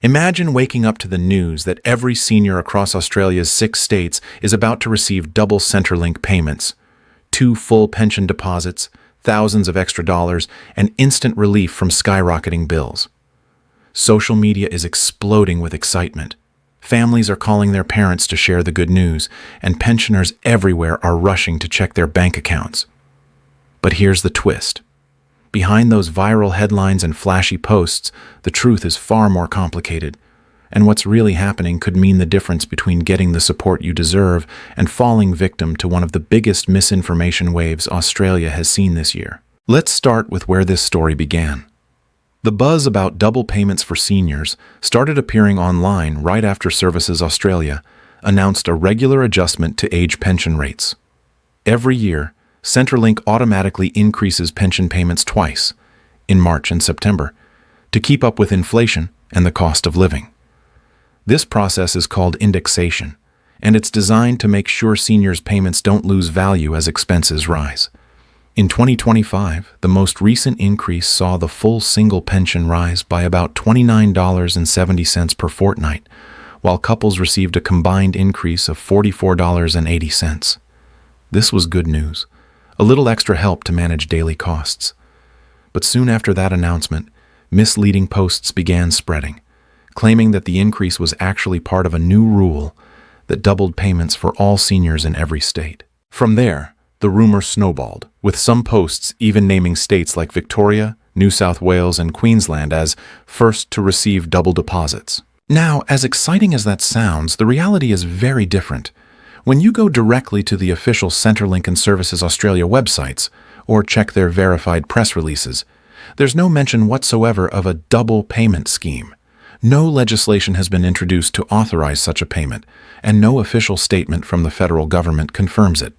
Imagine waking up to the news that every senior across Australia's 6 states is about to receive double Centrelink payments, 2 full pension deposits, thousands of extra dollars, and instant relief from skyrocketing bills. Social media is exploding with excitement. Families are calling their parents to share the good news, and pensioners everywhere are rushing to check their bank accounts. But here's the twist. Behind those viral headlines and flashy posts, the truth is far more complicated, and what's really happening could mean the difference between getting the support you deserve and falling victim to one of the biggest misinformation waves Australia has seen this year. Let's start with where this story began. The buzz about double payments for seniors started appearing online right after Services Australia announced a regular adjustment to age pension rates. Every year, Centrelink automatically increases pension payments twice, in March and September, to keep up with inflation and the cost of living. This process is called indexation, and it's designed to make sure seniors' payments don't lose value as expenses rise. In 2025, the most recent increase saw the full single pension rise by about $29.70 per fortnight, while couples received a combined increase of $44.80. This was good news. A little extra help to manage daily costs. But soon after that announcement, misleading posts began spreading, claiming that the increase was actually part of a new rule that doubled payments for all seniors in every state. From there, the rumor snowballed, with some posts even naming states like Victoria, New South Wales, and Queensland as first to receive double deposits. Now, as exciting as that sounds, the reality is very different. When you go directly to the official Centrelink and Services Australia websites, or check their verified press releases, there's no mention whatsoever of a double payment scheme. No legislation has been introduced to authorize such a payment, and no official statement from the federal government confirms it.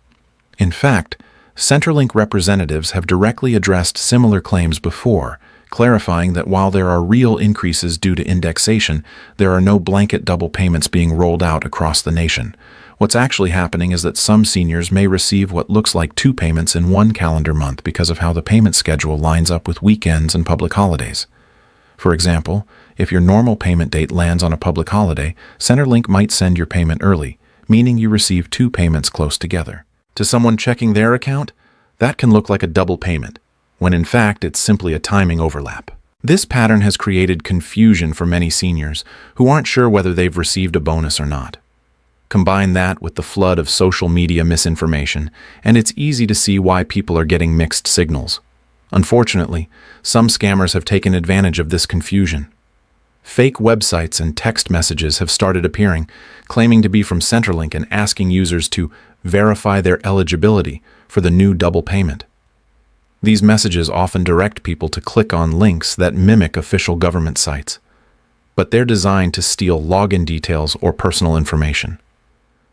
In fact, Centrelink representatives have directly addressed similar claims before, clarifying that while there are real increases due to indexation, there are no blanket double payments being rolled out across the nation. What's actually happening is that some seniors may receive what looks like 2 payments in one calendar month because of how the payment schedule lines up with weekends and public holidays. For example, if your normal payment date lands on a public holiday, Centrelink might send your payment early, meaning you receive 2 payments close together. To someone checking their account, that can look like a double payment, when in fact it's simply a timing overlap. This pattern has created confusion for many seniors who aren't sure whether they've received a bonus or not. Combine that with the flood of social media misinformation, and it's easy to see why people are getting mixed signals. Unfortunately, some scammers have taken advantage of this confusion. Fake websites and text messages have started appearing, claiming to be from Centrelink and asking users to verify their eligibility for the new double payment. These messages often direct people to click on links that mimic official government sites, but they're designed to steal login details or personal information.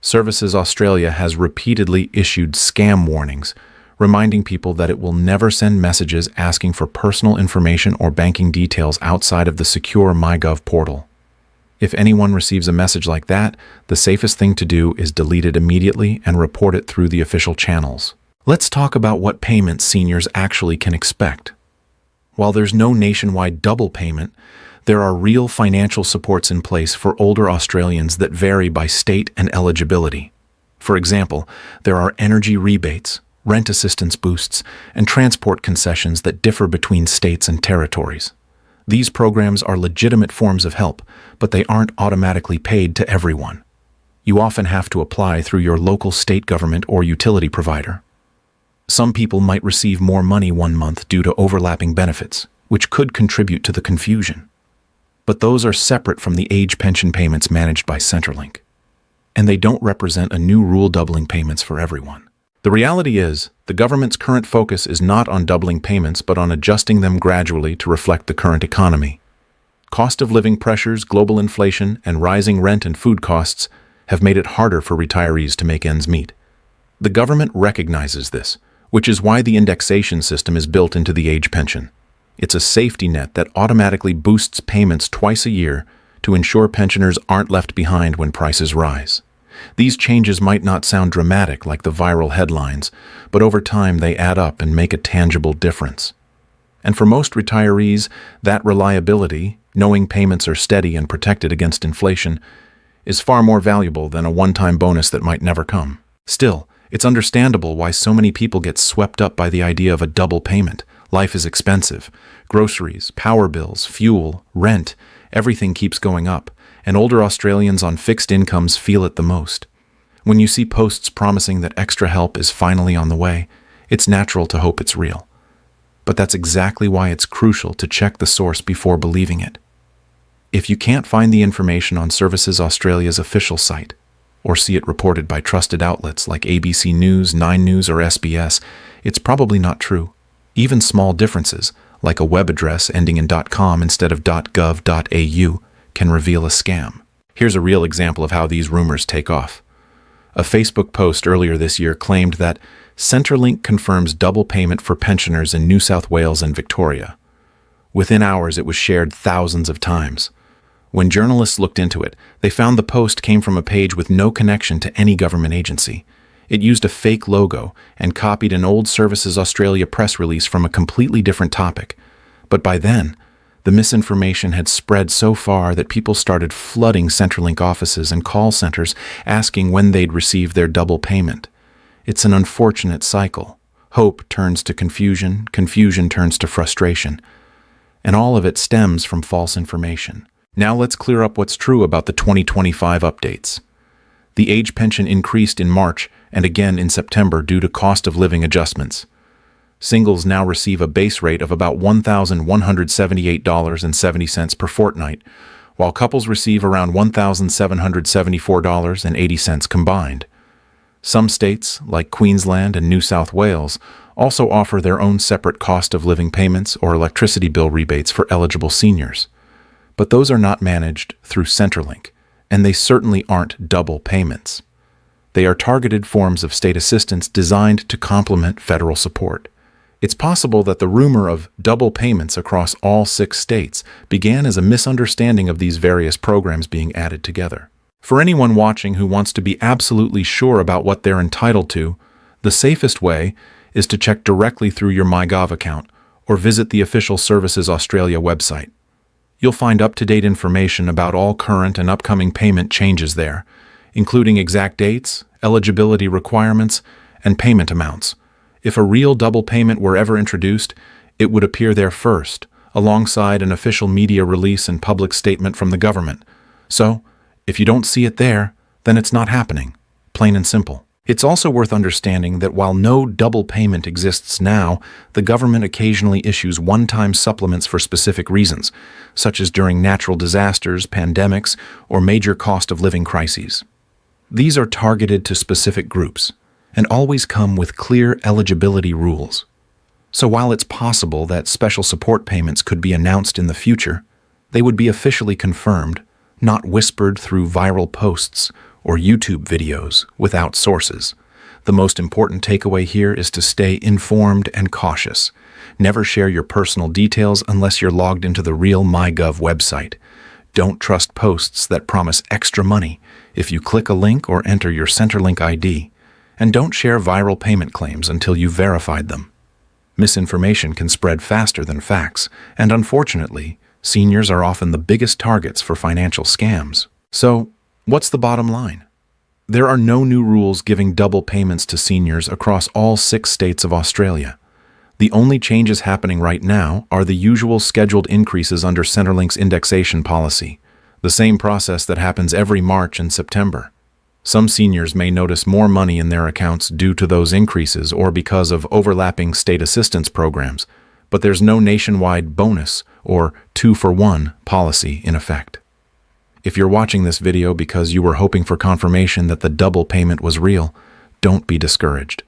Services Australia has repeatedly issued scam warnings, reminding people that it will never send messages asking for personal information or banking details outside of the secure MyGov portal. If anyone receives a message like that, the safest thing to do is delete it immediately and report it through the official channels. Let's talk about what payments seniors actually can expect. While there's no nationwide double payment, there are real financial supports in place for older Australians that vary by state and eligibility. For example, there are energy rebates, rent assistance boosts, and transport concessions that differ between states and territories. These programs are legitimate forms of help, but they aren't automatically paid to everyone. You often have to apply through your local state government or utility provider. Some people might receive more money one month due to overlapping benefits, which could contribute to the confusion. But those are separate from the age pension payments managed by Centrelink, and they don't represent a new rule doubling payments for everyone. The reality is, the government's current focus is not on doubling payments but on adjusting them gradually to reflect the current economy. Cost of living pressures, global inflation, and rising rent and food costs have made it harder for retirees to make ends meet. The government recognizes this, which is why the indexation system is built into the age pension. It's a safety net that automatically boosts payments twice a year to ensure pensioners aren't left behind when prices rise. These changes might not sound dramatic like the viral headlines, but over time they add up and make a tangible difference. And for most retirees, that reliability, knowing payments are steady and protected against inflation, is far more valuable than a one-time bonus that might never come. Still, it's understandable why so many people get swept up by the idea of a double payment. Life is expensive. Groceries, power bills, fuel, rent, everything keeps going up, and older Australians on fixed incomes feel it the most. When you see posts promising that extra help is finally on the way, it's natural to hope it's real. But that's exactly why it's crucial to check the source before believing it. If you can't find the information on Services Australia's official site, or see it reported by trusted outlets like ABC News, 9 News, or SBS, it's probably not true. Even small differences, like a web address ending in .com instead of .gov.au, can reveal a scam. Here's a real example of how these rumors take off. A Facebook post earlier this year claimed that Centrelink confirms double payment for pensioners in New South Wales and Victoria. Within hours, it was shared thousands of times. When journalists looked into it, they found the post came from a page with no connection to any government agency. It used a fake logo and copied an old Services Australia press release from a completely different topic. But by then, the misinformation had spread so far that people started flooding Centrelink offices and call centers asking when they'd receive their double payment. It's an unfortunate cycle. Hope turns to confusion, confusion turns to frustration. And all of it stems from false information. Now let's clear up what's true about the 2025 updates. The age pension increased in March and again in September due to cost of living adjustments. Singles now receive a base rate of about $1,178.70 per fortnight, while couples receive around $1,774.80 combined. Some states, like Queensland and New South Wales, also offer their own separate cost of living payments or electricity bill rebates for eligible seniors. But those are not managed through Centrelink, and they certainly aren't double payments. They are targeted forms of state assistance designed to complement federal support. It's possible that the rumor of double payments across all 6 states began as a misunderstanding of these various programs being added together. For anyone watching who wants to be absolutely sure about what they're entitled to, the safest way is to check directly through your MyGov account or visit the official Services Australia website. You'll find up-to-date information about all current and upcoming payment changes there, including exact dates, eligibility requirements, and payment amounts. If a real double payment were ever introduced, it would appear there first, alongside an official media release and public statement from the government. So, if you don't see it there, then it's not happening. Plain and simple. It's also worth understanding that while no double payment exists now, the government occasionally issues one-time supplements for specific reasons, such as during natural disasters, pandemics, or major cost of living crises. These are targeted to specific groups and always come with clear eligibility rules. So while it's possible that special support payments could be announced in the future, they would be officially confirmed, not whispered through viral posts or YouTube videos without sources. The most important takeaway here is to stay informed and cautious. Never share your personal details unless you're logged into the real MyGov website. Don't trust posts that promise extra money if you click a link or enter your Centrelink ID. And don't share viral payment claims until you've verified them. Misinformation can spread faster than facts, and unfortunately, seniors are often the biggest targets for financial scams. So, what's the bottom line? There are no new rules giving double payments to seniors across all 6 states of Australia. The only changes happening right now are the usual scheduled increases under Centrelink's indexation policy, the same process that happens every March and September. Some seniors may notice more money in their accounts due to those increases or because of overlapping state assistance programs, but there's no nationwide bonus or 2-for-1 policy in effect. If you're watching this video because you were hoping for confirmation that the double payment was real, don't be discouraged.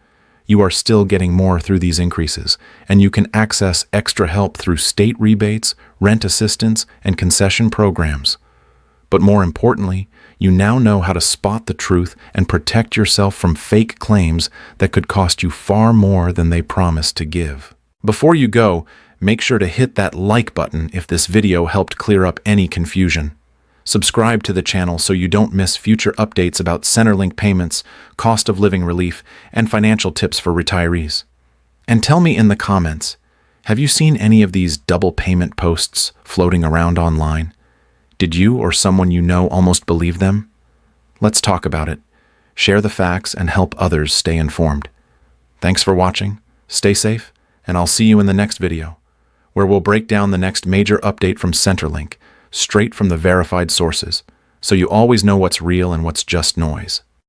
You are still getting more through these increases, and you can access extra help through state rebates, rent assistance, and concession programs. But more importantly, you now know how to spot the truth and protect yourself from fake claims that could cost you far more than they promise to give. Before you go, make sure to hit that like button if this video helped clear up any confusion. Subscribe to the channel so you don't miss future updates about Centrelink payments, cost of living relief, and financial tips for retirees. And tell me in the comments, Have you seen any of these double payment posts floating around online? Did you or someone you know almost believe them? Let's talk about it. Share the facts and help others stay informed. Thanks for watching, stay safe, and I'll see you in the next video, where we'll break down the next major update from Centrelink, straight from the verified sources, so you always know what's real and what's just noise.